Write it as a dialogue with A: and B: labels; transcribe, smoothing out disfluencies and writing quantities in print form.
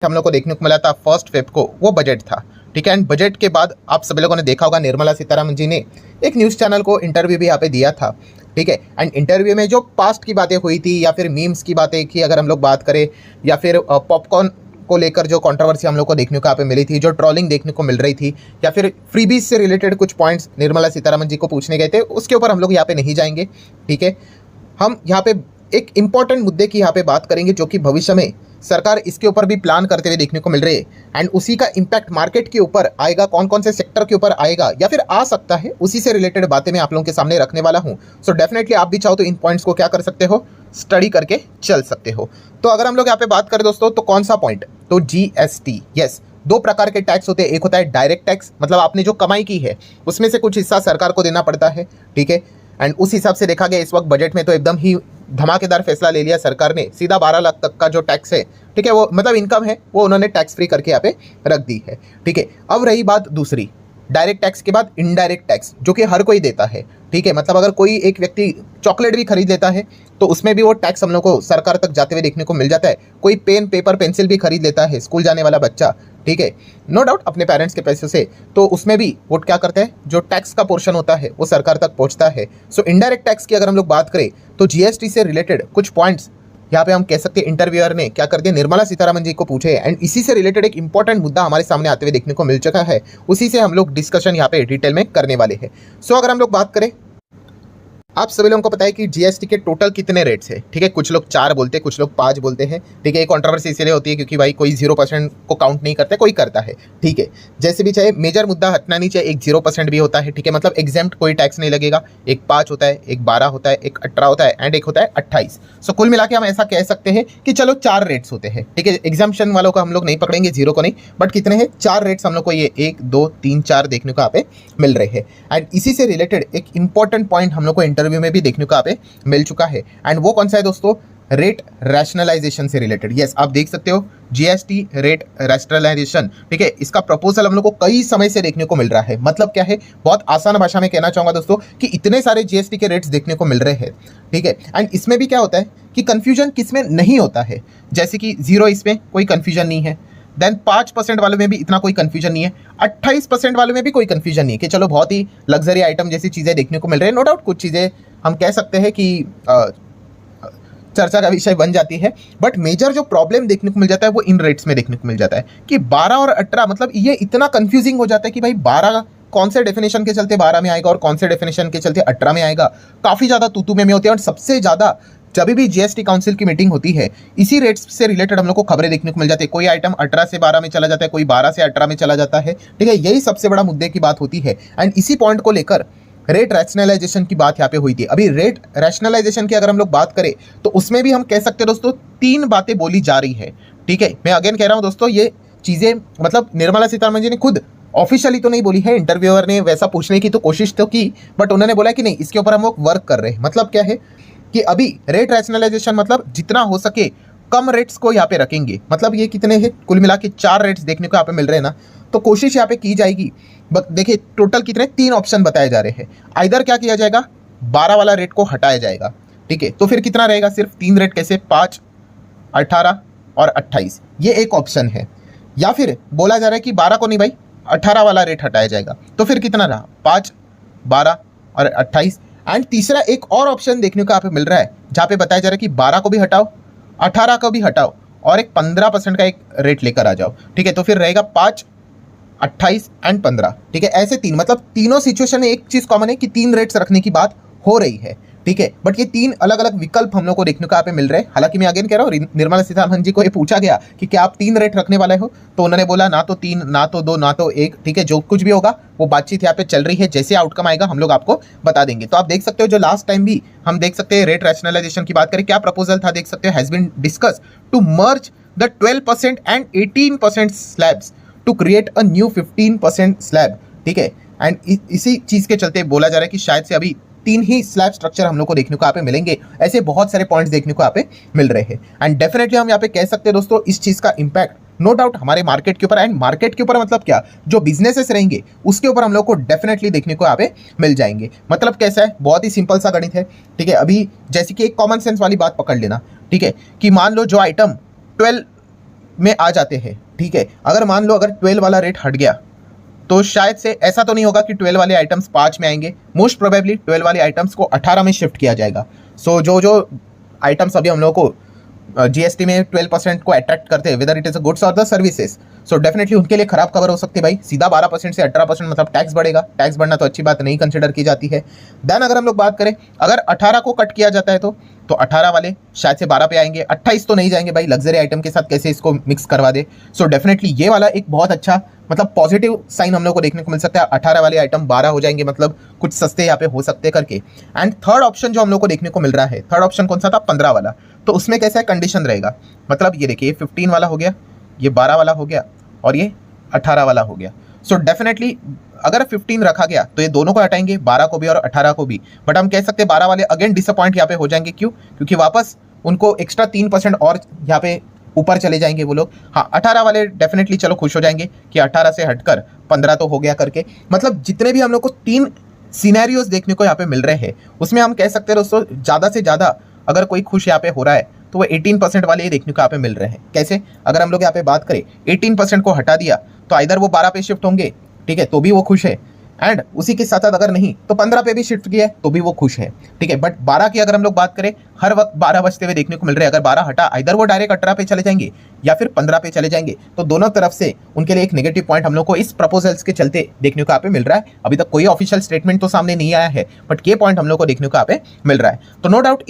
A: हम लोग को देखने को मिला था 1 फ़रवरी को, वो बजट था। ठीक है, एंड बजट के बाद आप सभी लोगों ने देखा होगा निर्मला सीतारमण जी ने एक न्यूज़ चैनल को इंटरव्यू भी यहाँ पे दिया था। ठीक है, एंड इंटरव्यू में जो पास्ट की बातें हुई थी या फिर मीम्स की बातें की अगर हम लोग बात करें, या फिर पॉपकॉर्न को लेकर जो कंट्रोवर्सी हम लोग को देखने को यहाँ पे मिली थी, जो ट्रोलिंग देखने को मिल रही थी, या फिर फ्रीबीज से रिलेटेड कुछ पॉइंट्स निर्मला सीतारमण जी को पूछने गए थे, उसके ऊपर हम लोग यहाँ पे नहीं जाएंगे। ठीक है, हम यहाँ पे एक इंपॉर्टेंट मुद्दे की यहाँ पे बात करेंगे जो कि भविष्य में सरकार इसके ऊपर भी प्लान करते हुए देखने को मिल रही है, एंड उसी का इम्पैक्ट मार्केट के ऊपर आएगा, कौन कौन से सेक्टर के ऊपर आएगा या फिर आ सकता है, उसी से रिलेटेड बातें मैं आप लोगों के सामने रखने वाला हूं। सो डेफिनेटली आप भी चाहो तो इन पॉइंट्स को क्या कर सकते हो, स्टडी करके चल सकते हो। तो अगर हम लोग यहाँ पे बात करें दोस्तों, तो कौन सा पॉइंट, तो जीएसटी। यस, दो प्रकार के टैक्स होते हैं, एक होता है डायरेक्ट टैक्स, मतलब आपने जो कमाई की है उसमें से कुछ हिस्सा सरकार को देना पड़ता है। ठीक है, एंड उस हिसाब से देखा गया इस वक्त बजट में तो एकदम ही धमाकेदार फैसला ले लिया सरकार ने, सीधा 12 लाख तक का जो टैक्स है, ठीक है, वो मतलब इनकम है, वो उन्होंने टैक्स फ्री करके यहाँ पे रख दी है। ठीक है, अब रही बात दूसरी, डायरेक्ट टैक्स के बाद इनडायरेक्ट टैक्स, जो कि हर कोई देता है। ठीक है, मतलब अगर कोई एक व्यक्ति चॉकलेट भी खरीद लेता है तो उसमें भी वो टैक्स हम लोग को सरकार तक जाते हुए देखने को मिल जाता है। कोई पेन पेपर पेंसिल भी खरीद लेता है स्कूल जाने वाला बच्चा, ठीक है, नो डाउट अपने पेरेंट्स के पैसे से, तो उसमें भी वो क्या करते हैं, जो टैक्स का पोर्शन होता है वो सरकार तक पहुंचता है। सो इनडायरेक्ट टैक्स की अगर हम लोग बात करें तो जीएसटी से रिलेटेड कुछ पॉइंट्स यहाँ पे हम कह सकते हैं इंटरव्यूअर ने क्या कर दिया, निर्मला सीतारमण जी को पूछे, एंड इसी से रिलेटेड एक इंपॉर्टेंट मुद्दा हमारे सामने आते हुए देखने को मिल चुका है, उसी से हम लोग डिस्कशन यहाँ पे डिटेल में करने वाले हैं। सो अगर हम लोग बात करें, आप सभी लोगों को पता है कि जीएसटी के टोटल कितने रेट्स हैं। ठीक है, कुछ लोग 4 बोलते हैं, कुछ लोग 5 बोलते हैं। ठीक है, ये कंट्रोवर्सी इसलिए होती है क्योंकि भाई कोई 0% को काउंट नहीं करता, कोई करता है। ठीक है, जैसे भी चाहे मेजर मुद्दा हटना नहीं चाहिए, एक 0% भी होता है। ठीक है, मतलब एग्जेम्प्ट कोई टैक्स नहीं लगेगा, एक 5 होता है, एक 12 होता है, एक 18 होता है, एंड एक होता है 28। सो कुल मिला के हम ऐसा कह सकते हैं कि चलो 4 रेट्स होते हैं। ठीक है, एग्जाम्पशन वालों को हम लोग नहीं पकड़ेंगे, 0 को नहीं, बट कितने हैं, 4 रेट्स हम लोग को ये 1 2 3 4 देखने को यहाँ पे मिल रहे हैं। एंड इसी से रिलेटेड एक इंपॉर्टेंट पॉइंट हम लोग को इंटरव्यू में भी देखने को मिल चुका है, एंड वो कौन सा है दोस्तों, रेट रैशनलाइजेशन से रिलेटेड। यस, आप देख सकते हो जीएसटी रेट रैशनलाइजेशन। ठीक है, इसका प्रपोजल हम लोग को कई समय से देखने को मिल रहा है। मतलब क्या है, बहुत आसान भाषा में कहना चाहूंगा दोस्तों कि इतने सारे जीएसटी के रेट्स देखने को मिल रहे हैं। ठीक है, एंड इसमें भी क्या होता है कि कंफ्यूजन किसमें नहीं होता है, जैसे कि 0 इसमें कोई कंफ्यूजन नहीं है, देन 5% वालों में भी इतना कोई कंफ्यूजन नहीं है, 28% वालों में भी कोई कंफ्यूजन नहीं है कि चलो बहुत ही लग्जरी आइटम जैसी चीज़ें देखने को मिल रही है। नो डाउट कुछ चीज़ें हम कह सकते हैं कि चर्चा का विषय बन जाती है, बट मेजर जो प्रॉब्लम देखने को मिल जाता है वो इन रेट्स में देखने को मिल जाता है कि 12 और 18, मतलब ये इतना कंफ्यूजिंग हो जाता है कि भाई 12 कौन से डेफिनेशन के चलते 12 में आएगा और कौन से डेफिनेशन के चलते 18 में आएगा। काफ़ी ज़्यादा तू में होती है, और सबसे ज़्यादा जब भी जीएसटी काउंसिल की मीटिंग होती है इसी रेट्स से रिलेटेड हम लोग को खबरें देखने को मिल जाती है। कोई आइटम 18 से 12 में चला जाता है, कोई 12 से 18 में चला जाता है। ठीक है, यही सबसे बड़ा मुद्दे की बात होती है, एंड इसी पॉइंट को लेकर रेट रैशनलाइजेशन की बात यहाँ पे हुई थी। अभी रेट रैशनलाइजेशन की अगर हम लोग बात करें तो उसमें भी हम कह सकते हैं दोस्तों 3 बातें बोली जा रही है। ठीक है, मैं अगेन कह रहा हूँ दोस्तों, ये चीज़ें मतलब निर्मला सीतारमण जी ने खुद ऑफिशियली तो नहीं बोली है, इंटरव्यूअर ने वैसा पूछने की तो कोशिश तो की, बट उन्होंने बोला कि नहीं, इसके ऊपर हम लोग वर्क कर रहे हैं। मतलब क्या है कि अभी रेट रैशनलाइजेशन मतलब जितना हो सके कम रेट्स को यहाँ पे रखेंगे। मतलब ये कितने हैं, कुल मिला के 4 रेट्स देखने को यहाँ पे मिल रहे हैं ना, तो कोशिश यहाँ पे की जाएगी। देखिए टोटल कितने, 3 ऑप्शन बताए जा रहे हैं। आइदर क्या किया जाएगा, 12 वाला रेट को हटाया जाएगा। ठीक है, तो फिर कितना रहेगा, सिर्फ 3 रेट, कैसे, 5, 18 और 28, ये एक ऑप्शन है। या फिर बोला जा रहा है कि 12 को नहीं भाई, 18 वाला रेट हटाया जाएगा, तो फिर कितना रहा, 5, 12 और 28। एंड तीसरा एक और ऑप्शन देखने को यहाँ पे मिल रहा है जहाँ पे बताया जा रहा है कि 12 को भी हटाओ, 18 को भी हटाओ, और एक 15% का एक रेट लेकर आ जाओ। ठीक है, तो फिर रहेगा 5, 28 एंड 15। ठीक है, ऐसे 3, मतलब तीनों सिचुएशन में एक चीज़ कॉमन है कि 3 रेट्स रखने की बात हो रही है। ठीक है, बट ये 3 अलग अलग विकल्प हम लोग को देखने को यहाँ पे मिल रहे हैं। हालांकि मैं अगेन कह रहा हूँ, निर्मला सीतारमण जी को ये पूछा गया कि क्या आप 3 रेट रखने वाले हो, तो उन्होंने बोला ना तो 3, ना तो 2, ना तो 1। ठीक है, जो कुछ भी होगा वो बातचीत यहाँ पे चल रही है, जैसे आउटकम आएगा हम लोग आपको बता देंगे। तो आप देख सकते हो, जो लास्ट टाइम भी हम देख सकते हैं रेट रैशनलाइजेशन की बात करें, क्या प्रपोजल था, देख सकते हो, has been discuss to merge the 12% and 18% slabs to create a new 15% slab. ठीक है, एंड इसी चीज़ के चलते बोला जा रहा है कि शायद से अभी 3 ही स्लैब स्ट्रक्चर हम लोग को देखने को यहाँ पे मिलेंगे। ऐसे बहुत सारे पॉइंट्स देखने को यहाँ पे मिल रहे हैं, एंड डेफिनेटली हम यहाँ पे कह सकते हैं दोस्तों, इस चीज़ का इम्पैक्ट नो डाउट हमारे मार्केट के ऊपर, एंड मार्केट के ऊपर मतलब क्या, जो बिजनेसेस रहेंगे उसके ऊपर हम लोग को डेफिनेटली देखने को यहाँ पे मिल जाएंगे। मतलब कैसा है, बहुत ही सिंपल सा गणित है। ठीक है, अभी जैसे कि एक कॉमन सेंस वाली बात पकड़ लेना। ठीक है, कि मान लो जो आइटम 12 में आ जाते हैं, ठीक है, अगर मान लो अगर 12 वाला रेट हट गया तो शायद से ऐसा तो नहीं होगा कि 12 वाले आइटम्स 5 में आएंगे, मोस्ट प्रोबेबली 12 वाले आइटम्स को 18 में शिफ्ट किया जाएगा। सो जो आइटम्स अभी हम लोग को जीएसटी में 12% को अट्रैक्ट करते हैं, whether it is a goods और द सर्विसेज, सो डेफिनेटली उनके लिए खराब खबर हो सकती है भाई। सीधा 12% से 18% मतलब टैक्स बढ़ेगा, टैक्स बढ़ना तो अच्छी बात नहीं कंसिडर की जाती है। देन अगर हम लोग बात करें, अगर 18 को कट किया जाता है तो 18 वाले शायद से 12 पे आएंगे, 28 तो नहीं जाएंगे भाई, लग्जरी आइटम के साथ कैसे इसको मिक्स करवा दे। सो डेफिनेटली ये वाला एक बहुत अच्छा मतलब पॉजिटिव साइन हम लोग को देखने को मिल सकता है। 18 वाले आइटम 12 हो जाएंगे, मतलब कुछ सस्ते यहाँ पे हो सकते हैं करके। एंड थर्ड ऑप्शन जो हम लोग को देखने को मिल रहा है, थर्ड ऑप्शन कौन सा था, 15 वाला। तो उसमें कैसा कंडीशन रहेगा, मतलब ये देखिए 15 वाला हो गया, ये 12 वाला हो गया और ये 18 वाला हो गया। सो डेफिनेटली अगर 15 रखा गया तो ये दोनों को हटाएंगे, 12 को भी और 18 को भी। बट हम कह सकते हैं 12 वाले अगेन डिसअपॉइंट यहाँ पे हो जाएंगे। क्यों? क्योंकि वापस उनको एक्स्ट्रा 3% और यहाँ पे ऊपर चले जाएंगे वो लोग। हाँ, 18 वाले डेफिनेटली चलो खुश हो जाएंगे कि 18 से हटकर 15 तो हो गया करके। मतलब जितने भी हम लोग को 3 सिनेरियोज देखने को यहाँ पे मिल रहे हैं, उसमें हम कह सकते हैं दोस्तों ज़्यादा से ज़्यादा अगर कोई खुश यहाँ पे हो रहा है तो वो 18% वाले ही देखने को यहाँ पे मिल रहे हैं। कैसे? अगर हम लोग यहाँ पे बात करें, 18% को हटा दिया तो इधर वो 12 पे शिफ्ट होंगे, ठीक है, तो भी वो खुश है। एंड उसी के साथ साथ अगर नहीं तो 15 पे भी शिफ्ट किया है तो भी वो खुश है, ठीक है। बट 12 की अगर हम लोग बात करें, हर वक्त 12 बजते हुए देखने को मिल रहे हैं। अगर 12 हटा, इधर वो डायरेक्ट 18 पे चले जाएंगे या फिर 15 पे चले जाएंगे। तो दोनों तरफ से उनके लिए एक नेगेटिव पॉइंट हम लोग को इस प्रपोजल्स के चलते देखने को यहाँ पे मिल रहा है। अभी तक कोई ऑफिशियल स्टेटमेंट तो सामने नहीं आया है, बट ये पॉइंट हम लोग को देखने को यहाँ पे मिल रहा है। तो नो डाउट